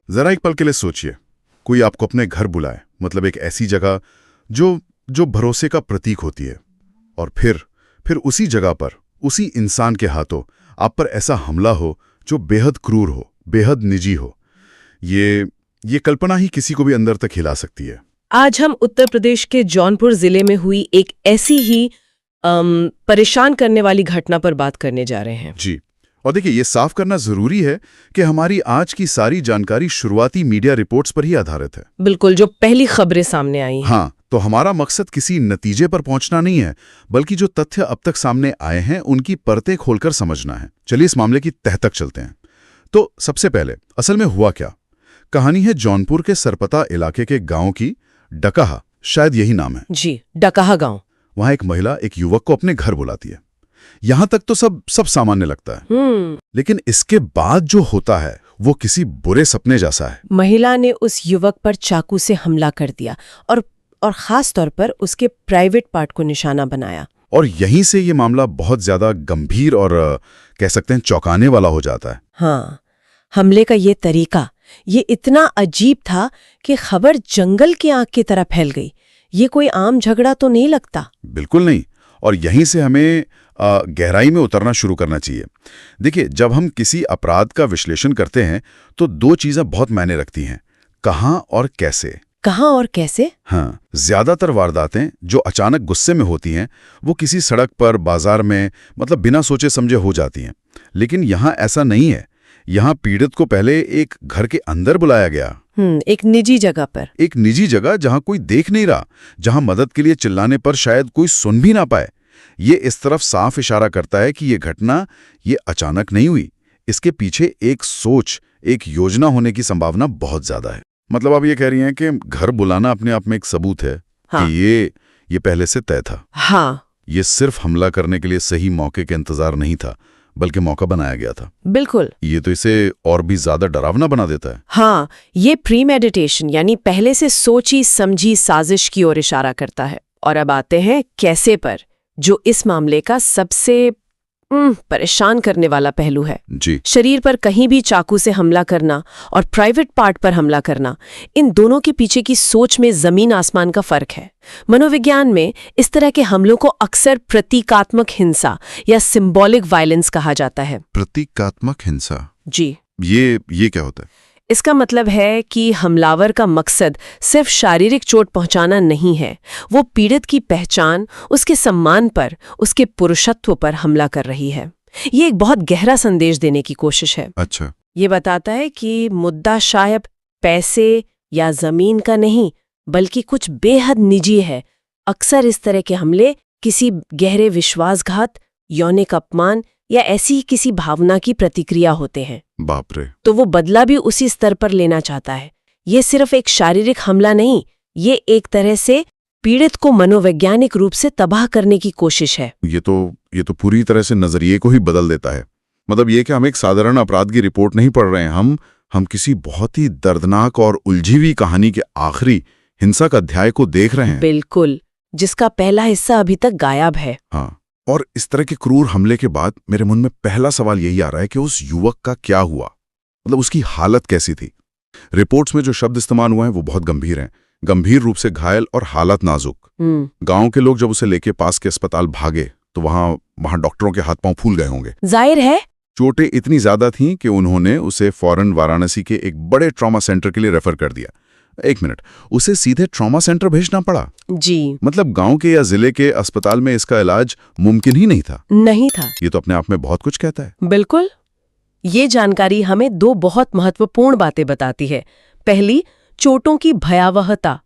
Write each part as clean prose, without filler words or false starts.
जरा एक पल के लिए सोचिए, कोई आपको अपने घर बुलाए, मतलब एक ऐसी जगह जो भरोसे का प्रतीक होती है, और फिर उसी जगह पर उसी इंसान के हाथों आप पर ऐसा हमला हो जो बेहद क्रूर हो, बेहद निजी हो। ये कल्पना ही किसी को भी अंदर तक हिला सकती है। आज हम उत्तर प्रदेश के जौनपुर जिले में हुई एक ऐसी ही परेशान करने वाली घटना पर बात करने जा रहे हैं। जी, और देखिए, ये साफ करना जरूरी है कि हमारी आज की सारी जानकारी शुरुआती मीडिया रिपोर्ट्स पर ही आधारित है। बिल्कुल, जो पहली खबरें सामने आई हैं। हाँ, तो हमारा मकसद किसी नतीजे पर पहुंचना नहीं है, बल्कि जो तथ्य अब तक सामने आए हैं उनकी परतें खोलकर समझना है। चलिए इस मामले की तह तक चलते हैं। तो सबसे पहले असल में हुआ क्या? कहानी है जौनपुर के सरपता इलाके के गांव की। डकाहा, शायद यही नाम है। जी, डकाहा गांव। वहां एक महिला एक युवक को अपने घर बुलाती है। यहां तक तो सब सामान्य लगता है, लेकिन इसके बाद जो होता है वो किसी बुरे सपने जैसा है। महिला ने उस युवक पर चाकू से हमला कर दिया और खास तौर पर उसके प्राइवेट पार्ट को निशाना बनाया। और यहीं से ये मामला बहुत ज्यादा गंभीर और कह सकते हैं चौंकाने वाला हो जाता है। हाँ, हमले का ये तरीका ये इतना अजीब था कि खबर जंगल की आग की तरह फैल गई। ये कोई आम झगड़ा तो नहीं लगता। बिल्कुल नहीं। और यहीं से हमें गहराई में उतरना शुरू करना चाहिए। देखिए, जब हम किसी अपराध का विश्लेषण करते हैं तो दो चीजें बहुत मायने रखती हैं, कहाँ और कैसे। कहाँ और कैसे? हाँ, ज्यादातर वारदातें जो अचानक गुस्से में होती हैं वो किसी सड़क पर, बाजार में, मतलब बिना सोचे समझे हो जाती हैं। लेकिन यहाँ ऐसा नहीं है। यहाँ पीड़ित को पहले एक घर के अंदर बुलाया गया। एक निजी जगह पर। एक निजी जगह जहाँ कोई देख नहीं रहा, जहाँ मदद के लिए चिल्लाने पर शायद कोई सुन भी ना पाए। ये इस तरफ साफ इशारा करता है कि ये घटना ये अचानक नहीं हुई। इसके पीछे एक सोच, एक योजना होने की संभावना बहुत ज्यादा है। मतलब आप ये कह रही हैं कि घर बुलाना अपने आप में एक सबूत है। हाँ। कि ये पहले से तय था। हाँ। ये सिर्फ हमला करने के लिए सही मौके के इंतजार नहीं था, बल्कि मौका बनाया गया था। बिल्कुल। ये तो इसे और भी ज्यादा डरावना बना देता है। हाँ, ये प्रीमेडिटेशन यानी पहले से सोची समझी साजिश की ओर इशारा करता है। और अब आते हैं कैसे पर, जो इस मामले का सबसे परेशान करने वाला पहलू है। जी। शरीर पर कहीं भी चाकू से हमला करना और प्राइवेट पार्ट पर हमला करना, इन दोनों के पीछे की सोच में जमीन आसमान का फर्क है। मनोविज्ञान में इस तरह के हमलों को अक्सर प्रतीकात्मक हिंसा या सिंबॉलिक वायलेंस कहा जाता है। प्रतीकात्मक हिंसा? जी। ये क्या होता है? इसका मतलब है कि हमलावर का मकसद सिर्फ शारीरिक चोट पहुंचाना नहीं है, वो पीड़ित की पहचान, उसके सम्मान पर, उसके पुरुषत्व पर हमला कर रही है। ये एक बहुत गहरा संदेश देने की कोशिश है। अच्छा। ये बताता है कि मुद्दा शायद पैसे या जमीन का नहीं, बल्कि कुछ बेहद निजी है। अक्सर इस तरह के हमले किसी गहरे विश्वासघात, यौनिक अपमान या ऐसी ही किसी भावना की प्रतिक्रिया होते हैं। बाप रे। तो वो बदला भी उसी स्तर पर लेना चाहता है। ये सिर्फ एक शारीरिक हमला नहीं, ये एक तरह से पीड़ित को मनोवैज्ञानिक रूप से तबाह करने की कोशिश है। ये तो पूरी तरह से नजरिए को ही बदल देता है। मतलब ये कि हम एक साधारण अपराध की रिपोर्ट नहीं पढ़ रहे हैं, हम किसी बहुत ही दर्दनाक और उलझी हुई कहानी के आखिरी हिंसक अध्याय को देख रहे हैं। बिल्कुल, जिसका पहला हिस्सा अभी तक गायब है। हाँ, और इस तरह के क्रूर हमले के बाद मेरे मन में पहला सवाल यही आ रहा है कि उस युवक का क्या हुआ, मतलब उसकी हालत कैसी थी। रिपोर्ट्स में जो शब्द इस्तेमाल हुए हैं वो बहुत गंभीर हैं, गंभीर रूप से घायल और हालत नाजुक। गांव के लोग जब उसे लेके पास के अस्पताल भागे तो वहां डॉक्टरों के हाथ पांव फूल गए होंगे। जाहिर है। चोटें इतनी ज्यादा थीं कि उन्होंने उसे फौरन वाराणसी के एक बड़े ट्रॉमा सेंटर के लिए रेफर कर दिया। एक मिनट, उसे सीधे ट्रॉमा सेंटर भेजना पड़ा? जी। मतलब गांव के या जिले के अस्पताल में इसका इलाज मुमकिन ही नहीं था? नहीं था। ये तो अपने आप में बहुत कुछ कहता है। बिल्कुल। ये जानकारी हमें दो बहुत महत्वपूर्ण बातें बताती है। पहली, चोटों की भयावहता।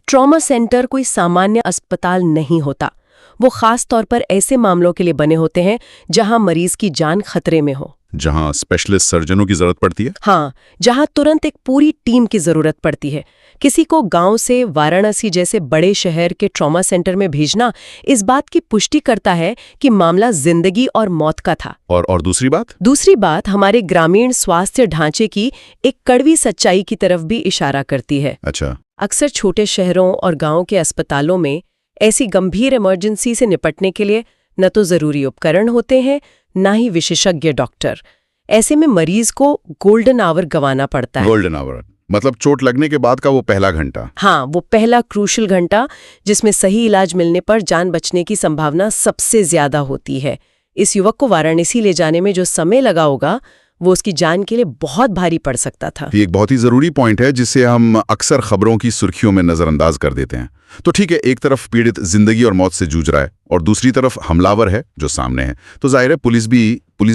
ट्रॉमा सेंटर कोई सामान्य अस्पताल नहीं होता। वो खास तौर पर ऐसे मामलों के लिए बने होते हैं जहां मरीज की जान खतरे में हो, जहां स्पेशलिस्ट सर्जनों की जरूरत पड़ती है। हाँ, जहां तुरंत एक पूरी टीम की जरूरत पड़ती है। किसी को गांव से वाराणसी जैसे बड़े शहर के ट्रॉमा सेंटर में भेजना इस बात की पुष्टि करता है कि मामला जिंदगी और मौत का था। और दूसरी बात हमारे ग्रामीण स्वास्थ्य ढांचे की एक कड़वी सच्चाई की तरफ भी इशारा करती है। अच्छा। अक्सर छोटे शहरों और गांव के अस्पतालों में ऐसी गंभीर इमरजेंसी से निपटने के लिए न तो जरूरी उपकरण होते हैं, ना ही विशेषज्ञ डॉक्टर। ऐसे में मरीज को गोल्डन आवर गंवाना पड़ता है। गोल्डन आवर मतलब चोट लगने के बाद का वो पहला घंटा। हाँ, वो पहला क्रूशल घंटा जिसमें सही इलाज मिलने पर जान बचने की संभावना सबसे ज्यादा होती है। इस युवक को वाराणसी ले जाने में जो समय लगा होगा वो उसकी जान के लिए बहुत भारी पड़ सकता था। ये एक बहुत ही जरूरी पॉइंट है जिसे हम अक्सर खबरों की सुर्खियों में नजरअंदाज कर देते हैं। तो ठीक है, एक तरफ पीड़ित जिंदगी और मौत से जूझ रहा है और दूसरी तरफ हमलावर है जो सामने है, तो जाहिर है पुलिस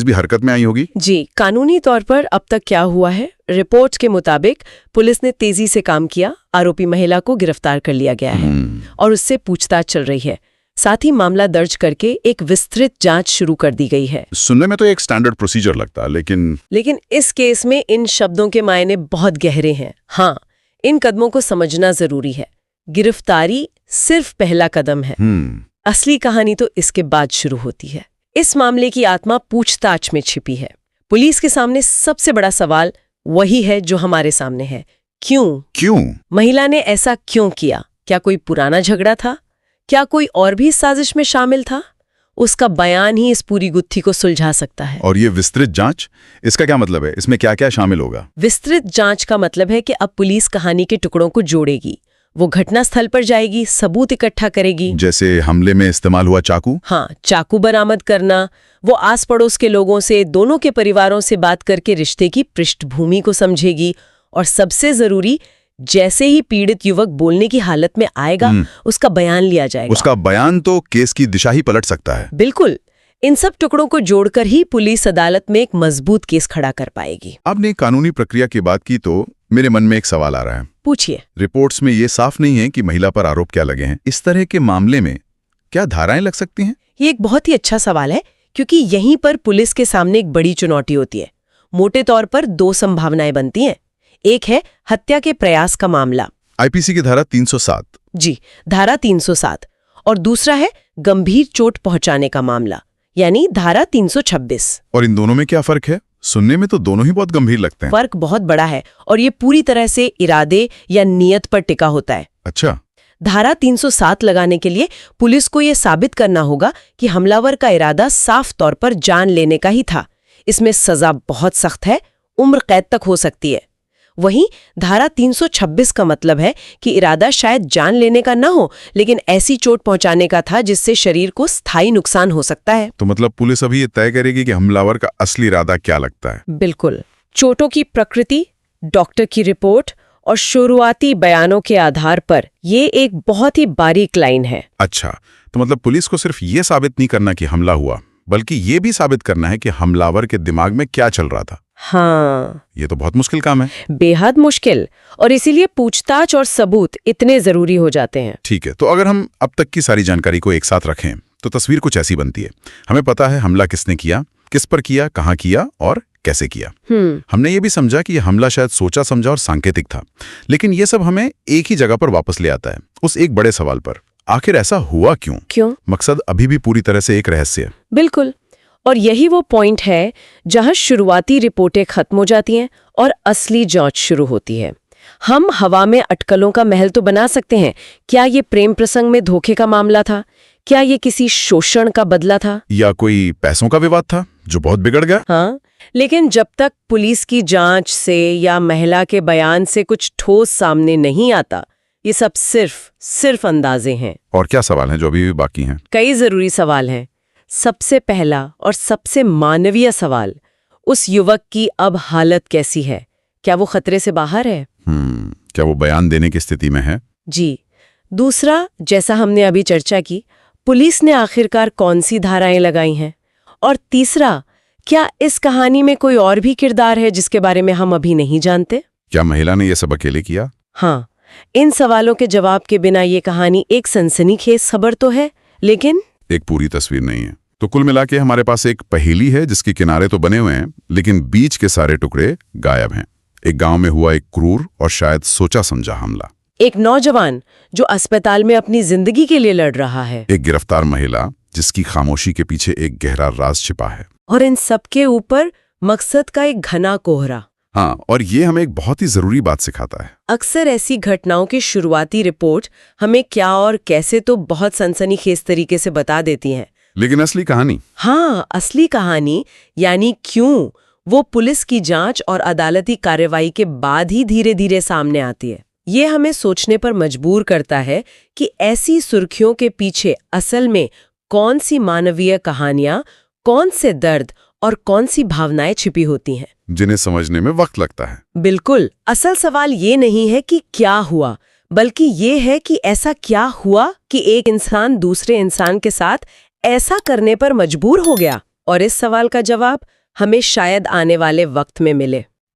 भी हरकत में आई होगी। जी, कानूनी तौर पर अब तक क्या हुआ है? रिपोर्ट के मुताबिक पुलिस ने तेजी से काम किया, आरोपी महिला को गिरफ्तार कर लिया गया है और उससे पूछताछ चल रही है। साथ ही मामला दर्ज करके एक विस्तृत जांच शुरू कर दी गई है। सुनने में तो एक स्टैंडर्ड प्रोसीजर लगता है, लेकिन इस केस में इन शब्दों के मायने बहुत गहरे हैं। हाँ, इन कदमों को समझना जरूरी है। गिरफ्तारी सिर्फ पहला कदम है। असली कहानी तो इसके बाद शुरू होती है। इस मामले की आत्मा पूछताछ में छिपी है। पुलिस के सामने सबसे बड़ा सवाल वही है जो हमारे सामने है। क्यों? महिला ने ऐसा क्यों किया? क्या कोई पुराना झगड़ा था? क्या कोई और भी इस साजिश में शामिल था? उसका बयान ही इस पूरी गुत्थी को सुलझा सकता है। और ये विस्तृत जांच, इसका क्या मतलब है? इसमें क्या क्या शामिल होगा? विस्तृत जांच का मतलब है कि अब पुलिस कहानी के टुकड़ों को जोड़ेगी। वो घटनास्थल पर जाएगी, सबूत इकट्ठा करेगी। जैसे हमले में इस्तेमाल हुआ चाकू? हाँ, चाकू बरामद करना। वो आस पड़ोस के लोगों से, दोनों के परिवारों से बात करके रिश्ते की पृष्ठभूमि को समझेगी। और सबसे जरूरी, जैसे ही पीड़ित युवक बोलने की हालत में आएगा, उसका बयान लिया जाएगा। उसका बयान तो केस की दिशा ही पलट सकता है। बिल्कुल। इन सब टुकड़ों को जोड़कर ही पुलिस अदालत में एक मजबूत केस खड़ा कर पाएगी। आपने कानूनी प्रक्रिया की बात की तो मेरे मन में एक सवाल आ रहा है। पूछिए। रिपोर्ट्स में ये साफ नहीं है कि महिला पर आरोप क्या लगे हैं। इस तरह के मामले में क्या धाराएं लग सकती हैं? ये एक बहुत ही अच्छा सवाल है, क्योंकि यहीं पर पुलिस के सामने एक बड़ी चुनौती होती है। मोटे तौर पर दो संभावनाएं बनती हैं। एक है हत्या के प्रयास का मामला, आईपीसी की धारा 307। जी, धारा 307। और दूसरा है गंभीर चोट पहुंचाने का मामला, यानी धारा 326। और इन दोनों में क्या फर्क है? सुनने में तो दोनों ही बहुत गंभीर लगते हैं। फर्क बहुत बड़ा है और ये पूरी तरह से इरादे या नियत पर टिका होता है। अच्छा। धारा 307 लगाने के लिए पुलिस को यह साबित करना होगा कि हमलावर का इरादा साफ तौर पर जान लेने का ही था। इसमें सजा बहुत सख्त है, उम्र कैद तक हो सकती है। वहीं धारा 326 का मतलब है कि इरादा शायद जान लेने का न हो, लेकिन ऐसी चोट पहुंचाने का था जिससे शरीर को स्थायी नुकसान हो सकता है। तो मतलब पुलिस अभी ये तय करेगी कि हमलावर का असली इरादा क्या लगता है। बिल्कुल। चोटों की प्रकृति, डॉक्टर की रिपोर्ट और शुरुआती बयानों के आधार पर ये एक बहुत ही बारीक लाइन है। अच्छा, तो मतलब पुलिस को सिर्फ ये साबित नहीं करना कि हमला हुआ, बल्कि ये भी साबित करना है कि हमलावर के दिमाग में क्या चल रहा था। हाँ, ये तो बहुत मुश्किल काम है। बेहद मुश्किल, और इसीलिए पूछताछ और सबूत इतने जरूरी हो जाते हैं। ठीक है, तो अगर हम अब तक की सारी जानकारी को एक साथ रखें तो तस्वीर कुछ ऐसी बनती है। हमें पता है हमला किसने किया, किस पर किया, कहाँ किया और कैसे किया। हमने ये भी समझा कि यह हमला शायद सोचा समझा और सांकेतिक था, लेकिन ये सब हमें एक ही जगह पर वापस ले आता है, उस एक बड़े सवाल पर, आखिर ऐसा हुआ क्यों? मकसद अभी भी पूरी तरह से एक रहस्य है। बिल्कुल, और यही वो पॉइंट है जहां शुरुआती रिपोर्टें खत्म हो जाती हैं और असली जांच शुरू होती है। हम हवा में अटकलों का महल तो बना सकते हैं। क्या ये प्रेम प्रसंग में धोखे का मामला था? क्या ये किसी शोषण का बदला था? या कोई पैसों का विवाद था जो बहुत बिगड़ गया? हाँ, लेकिन जब तक पुलिस की जांच से या महिला के बयान से कुछ ठोस सामने नहीं आता, ये सब सिर्फ अंदाजे हैं। और क्या सवाल हैं जो अभी भी बाकी हैं? कई जरूरी सवाल हैं। सबसे पहला और सबसे मानवीय सवाल, उस युवक की अब हालत कैसी है? क्या वो खतरे से बाहर है? क्या वो बयान देने की स्थिति में है? जी। दूसरा, जैसा हमने अभी चर्चा की, पुलिस ने आखिरकार कौन सी धाराएं लगाई हैं? और तीसरा, क्या इस कहानी में कोई और भी किरदार है जिसके बारे में हम अभी नहीं जानते? क्या महिला ने यह सब अकेले किया? हाँ, इन सवालों के जवाब के बिना ये कहानी एक सनसनीखेज खबर तो है, लेकिन एक पूरी तस्वीर नहीं है। तो कुल मिला के हमारे पास एक पहेली है जिसके किनारे तो बने हुए हैं, लेकिन बीच के सारे टुकड़े गायब हैं। एक गांव में हुआ एक क्रूर और शायद सोचा समझा हमला। एक नौजवान जो अस्पताल में अपनी जिंदगी के लिए लड़ रहा है। एक गिरफ्तार महिला जिसकी खामोशी के पीछे एक गहरा राज छिपा है। और इन सबके ऊपर मकसद का एक घना कोहरा। हाँ, और ये हमें एक बहुत ही जरूरी बात सिखाता है। अक्सर ऐसी घटनाओं की शुरुआती रिपोर्ट हमें क्या और कैसे तो बहुत सनसनीखेज तरीके से बता देती हैं, लेकिन असली कहानी, हाँ, असली कहानी यानी क्यों, वो पुलिस की जांच और अदालती कार्रवाई के बाद ही धीरे धीरे सामने आती है। ये हमें सोचने पर मजबूर करता है कि ऐसी सुर्खियों के पीछे असल में कौन सी मानवीय कहानियां, कौन से दर्द और कौन सी भावनाएं छिपी होती हैं, जिन्हें समझने में वक्त लगता है। बिल्कुल, असल सवाल ये नहीं है कि क्या हुआ, बल्कि ये है कि ऐसा क्या हुआ कि एक इंसान दूसरे इंसान के साथ ऐसा करने पर मजबूर हो गया। और इस सवाल का जवाब हमें शायद आने वाले वक्त में मिले।